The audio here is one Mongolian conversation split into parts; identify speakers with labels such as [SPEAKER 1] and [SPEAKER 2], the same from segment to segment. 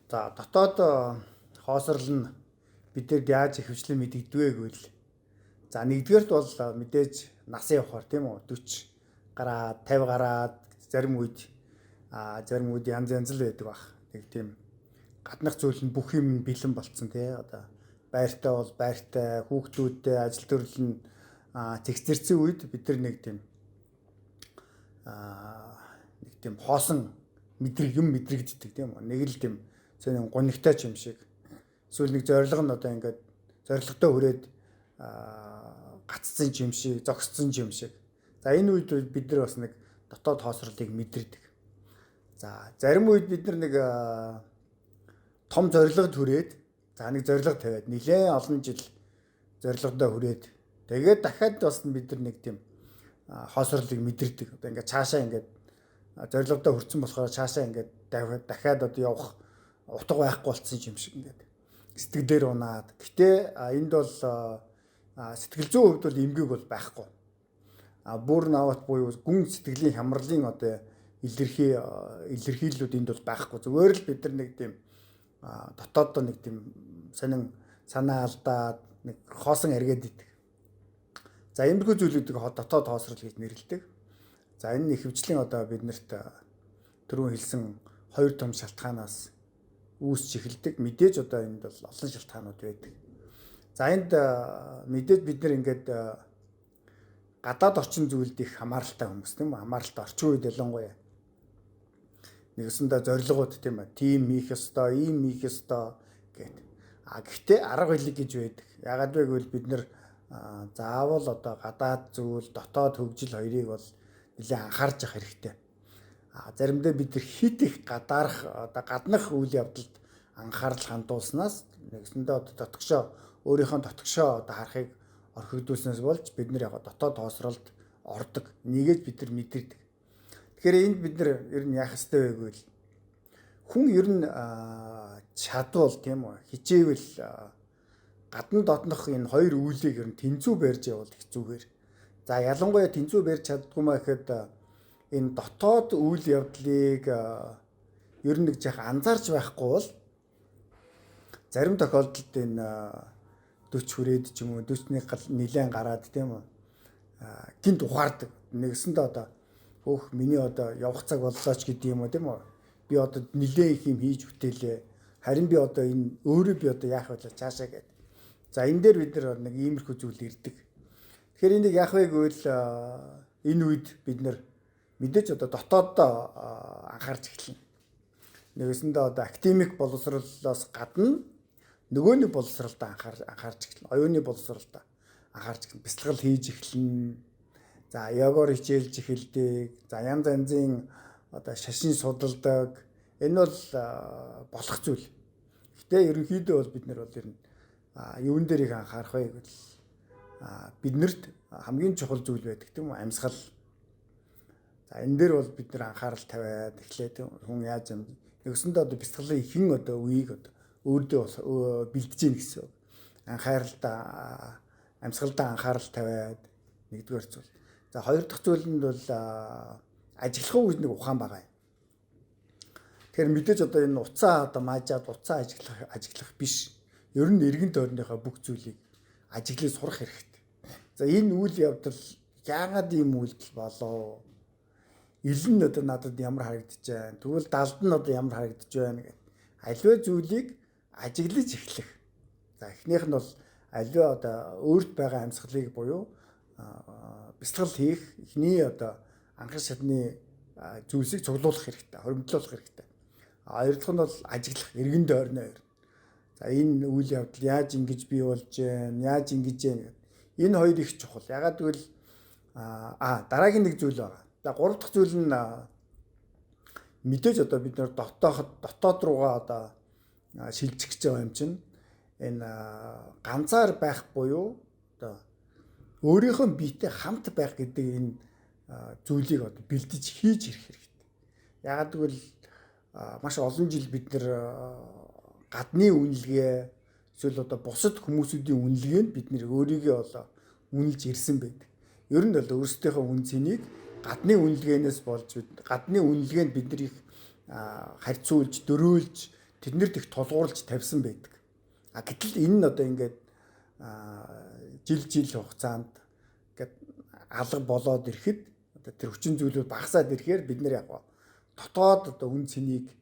[SPEAKER 1] За дотоод хоосрол нь бидэд яаж их хвчлэн мэдэгдвэ гэвэл за нэгдүгээрт бол мэдээж насын явахаар тийм үү 40 гараад 50 гараад зарим үед янз янз л байдаг баг. Нэг тийм гаднах зүйл нь бүх юм бэлэн болцсон тий одоо байртай бол байртай хүүхдүүдтэй ажил төрөл нь тэгцэрсэн үед бид нар нэг тийм хоосон мэдрэгддэг тийм үү. Нэг л тийм зөний гонигтай ч юм шиг. Эсвэл нэг зориг нь одоо ингээд зоригтой хүрээд гаццсан юм шиг, зогсцсон юм шиг. За энэ үед бид нар бас нэг дотоод хоосролыг мэдэрдэг. За зарим үед бид нар нэг том зорилгод хүрээд за нэг зорилго тавиад нэлээд олон жил зорилгодоо хүрээд тэгээд дахиад бас бид нар нэг тийм хоосролыг мэдэрдэг. Одоо ингээд цаашаа ингээд зорилгодоо хүрсэн болохоор цаашаа ингээд дахиад одоо явах утга байхгүй болцсон юм шиг ингээд сэтгэлээр унаад. Гэтэ энд бол сэтгэл зүйн хувьд бол эмгэг бол байхгүй. Бүр нават буюу гүн сэтгэлийн хямралын одоо илэрхийллүүд энд бол байхгүй. Зүгээр л бид нар нэг тийм дотооддоо нэг тийм сонин санаа алдаад нэг хоосон эргээд идэг. За иймэрхүү зүйлүүдийг дотоод хоосрол гэж нэрлэдэг. За энэ ихэвчлэн одоо биднэрт түрүүн хэлсэн хоёр том шалтгаанаас үүсч эхэлдэг. Мэдээж одоо энд бол олон шалтгаанууд байдаг. За энд мэдээж бид нар ингээд гадаад орчин зүйлд их хамааралтай хүмүүс тийм үү? Хамааралтай орчин үед ялангуяа нэгсэндээ зорилгоуд тийм ээ. Тим хийх ёстой, ийм хийх ёстой гэдэг. Гэхдээ арга хэлэг гэж байдаг. Ягаад вэ гэвэл бид нар заавал одоо гадаад зүйл, дотоод хөгжил хоёрыг бол нэлээд анхаарч явах хэрэгтэй. Заримдаа бид нар хит их гаднах үйл явдалд анхаарал хандуулснаас нэгсэндээ одоо өөрийнхөө дотгошоо одоо харахыг орхигдуулснаас болж бид нар яг дотоод хоосролд ордог. Нэгээд бид нар мэдэрдэг. Тэгэхээр энд бид нар ер нь яах ёстой вэ гэвэл хүн ер нь чадвал тийм үү хичээвэл гадна дотнох энэ хоёр үйлийг ер нь тэнцүү барьж явал хэцүүгээр. За ялангуяа тэнцүү барьж чаддгүй маа гэхэд энэ дотоод үйл явдлыг ер нь нэг жах анзаарч байхгүй бол зарим тохиолдолд энэ 40 хүрээд ч юм уу 40-ны нилээн гараад тийм үү гинт ухаардаг. Нэгсэндээ одоо миний одоо явах цаг боллоо ч гэдэг юм уу тийм үү. Би одоо нилээн их юм хийж бүтээлээ. Харин би одоо энэ өөрөө би одоо яах вэ цаашаа гэдэг. За энэ дээр бид нар нэг иймэрхүү зүйл ирдэг. Тэгэхээр энийг яах вэ гэвэл энэ үед бид нар мэдээж одоо дотооддоо анхаарч эхэлнэ. Нэгэсэндээ одоо академик боловсролоос гадна нөгөөний боловсролдоо анхаарч эхэлнэ. Оюуны боловсролдоо анхаарч эхэлнэ. Бяцлал хийж эхэлнэ. За йогоор хичээлж эхэлдэг. За янз янзын одоо шашин судалдаг. Энэ бол болох зүйл. Гэтэ ерөнхийдөө бол бид нар бол ер нь юун дээр их анхаарах вэ гэвэл биднэрт хамгийн чухал зүйл байдаг тийм үү? Амьсгал. За энэ дээр бол бид нар анхаарал тавиад эхлээд хүн яаж юм нэгсэндээ одоо бяцлалын ихэн одоо үеийг одоо өөрдөө бэлдэж гин гэсэн. Анхааралтай амьсгалдаа анхаарал тавиад нэгдүгээр зүйл. За хоёр дахь зүйл нь бол ажиглах үйл нэг ухаан байгаа юм. Тэгэхээр мэдээж одоо энэ уцаа одоо маажаад уцаа ажиглах биш. Ер нь эргэн тойрныхоо бүх зүйлийг ажиглаж сурах хэрэгтэй. За энэ үйл явдал яагаад ийм үйлдэл болоо? Ил нь одоо надад ямар харагдаж байна? Тэгвэл далд нь одоо ямар харагдаж байна гэх. Аливаа зүйлийг ажиглаж эхлэх. За эхнийх нь бол аливаа одоо өөрт байгаа амьсгалыг буюу бяцлал хийх эхний одоо анхан шатны зүйлсийг цуглуулах хэрэгтэй, хоригдлуулах хэрэгтэй. Хоёр дахь нь бол ажиглах, эргэн тойрноо. За энэ үйл явдал яаж ингэж бий болж байна, яаж ингэж байна. Энэ хоёр их чухал. Ягаад гэвэл дараагийн нэг зүйл байгаа. За гурав дахь зүйл нь мэдээж одоо бид нэр дотоод руугаа одоо шилжих гэж байгаа юм чинь энэ ганцаар байх буюу одоо өөрийнхөө биетэй хамт байх гэдэг энэ зүйлийг одоо бэлдэж хийж ирэх хэрэгтэй. Ягаад гэвэл маш олон жил бид нэр гадны үнэлгээ эсвэл одоо бусад хүмүүсүүдийн үнэлгээнд бид нэр өөрийгөө одоо үнэлж ирсэн байдаг. Ер нь бол өөрсдийнхөө үн цэнийг гадны үнэлгээнээс болж гадны үнэлгээнд бид нарыг харьцуулж, дөрөөлж тэднэрт их тулгуурлаж тавьсан байдаг. Гэтэл энэ нь одоо ингээд жил хугацаанд ингээд алга болоод ирэхэд одоо тэр хүчин зүйлүүд багасаад ирэхээр бид нар яг дотоод одоо үн цэнийг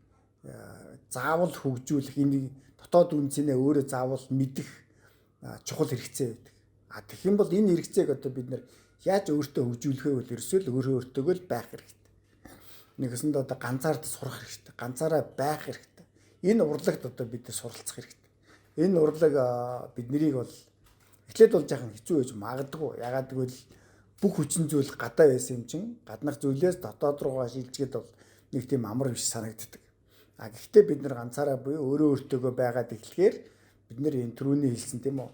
[SPEAKER 1] заавал хөгжүүлэх, энэ дотоод үн цэнээ өөрөө заавал мэдэх чухал хэрэгцээ байдаг. Тэгэх юм бол энэ хэрэгцээг одоо бид нар яаж өөртөө хөгжүүлэх вэ гэвэл ерөөсөө л өөртөөгөө л байх хэрэгтэй. Нэгэсэнд одоо ганцаард сурах хэрэгтэй. Ганцаараа байх хэрэгтэй. Энэ урлагт одоо бид нар суралцах хэрэгтэй. Энэ урлаг биднийг бол эхлээд бол жаахан хэцүү байж магадгүй. Ягаад гэвэл бүх хүчин зүйл гадаа байсан юм чинь гаднах зүйлээс дотоод руугаа шилжгээд бол нэг тийм амар биш санагддаг. Гэхдээ бид нар ганцаараа буюу өөртөөгөө байгаад эхлэхээр бид нар энэ түрүүний хэлсэн тийм үү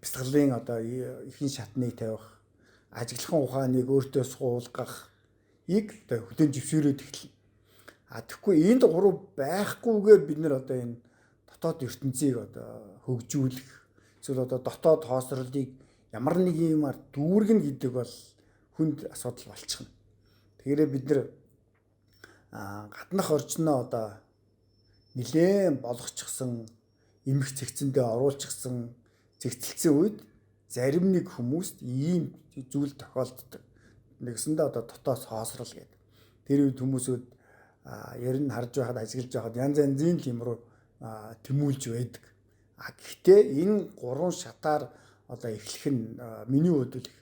[SPEAKER 1] бясалгалын одоо ихэнх шатныг тавих, ажиглахын ухааныг өөртөө суулгах ийг одоо хөдөн жившүүрээд эхэлнэ. Тэгэхгүй энд гурав байхгүйгээр бид нар одоо энэ дотоод ертөнцийг одоо хөгжүүлэх эсвэл одоо дотоод хоосролыг ямар нэг юмар дүүргэн гэдэг бол хүнд асуудал болчихно. Тэгэхээр бид нар гаднах орчноо одоо нэлээд болгочихсон, эмх цэгцэндээ оруулчихсан, зэгцэлсэн үед зарим нэг хүмүүст ийм зүйл тохиолддог. Нэгсэндээ одоо дотоос хоосрол гэдэг. Тэр үед хүмүүсүүд ер нь харж байхад ажиглаж байхад янз янзын тиймрүү тэмүүлж байдаг. Гэхдээ энэ гурван шатаар одоо эхлэх нь миний хувьд их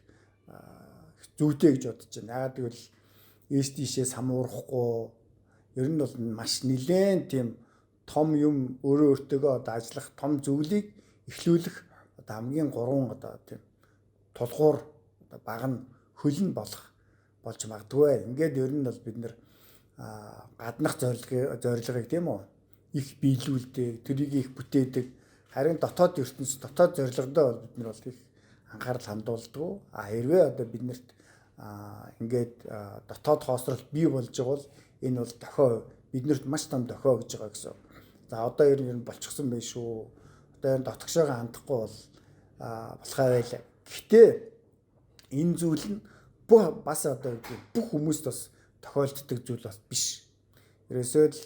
[SPEAKER 1] зүйтэй гэж бодож байна. Яагаад гэвэл ээш тийшээ самуурахгүй ер нь бол маш нэлээд тийм том юм өөртөөгөө одоо ажиллах том зүйлийг эхлүүлэх одоо хамгийн гурван одоо тийм тулгуур одоо баг нь хөлн болох болж магадгүй. Ингээд ер нь бол бид нэр гаднах зорилгыг тийм үү их биелүүлдэг, тэрийг их бүтээдэг. Харин дотоод ертөнц, дотоод зорилгодоо бол бид нар бол их анхаарал хандуулдаг. Хэрвээ одоо биднэрт ингээд дотоод хоосролт бий болж байгаа бол энэ бол дохио биднэрт маш том дохио гэж байгаа гэсэн. За одоо ер нь болчихсон байх шүү. Одоо энэ дотгошоогоо хандахгүй бол болохоо байлаа. Гэхдээ энэ зүйл нь бас одоо бүх хүмүүст бас тохиолддог зүйл бас биш. Ерөөсөө л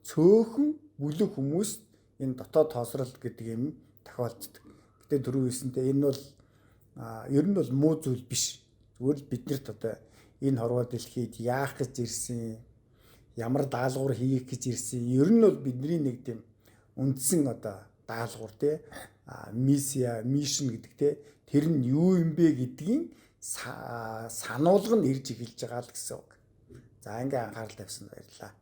[SPEAKER 1] цөөхөн бүлэг хүмүүст энэ дотоод хоосрол гэдэг юм тохиолддог. Гэтэ түрүү хэлсэнтэй энэ бол ер нь бол муу зүйл биш. Зүгээр л биднэрт одоо энэ хорвоо дэлхийд яах гэж ирсэн, ямар даалгавар хийх гэж ирсэн. Ер нь бол бидний нэг тийм үндсэн одоо даалгавар тий миссия, мишн гэдэг тий тэр нь юу юм бэ гэдгийг сануулга нь ирж эхэлж байгаа л гэсэн үг. За ингээ анхаарал тавьсан баярлалаа.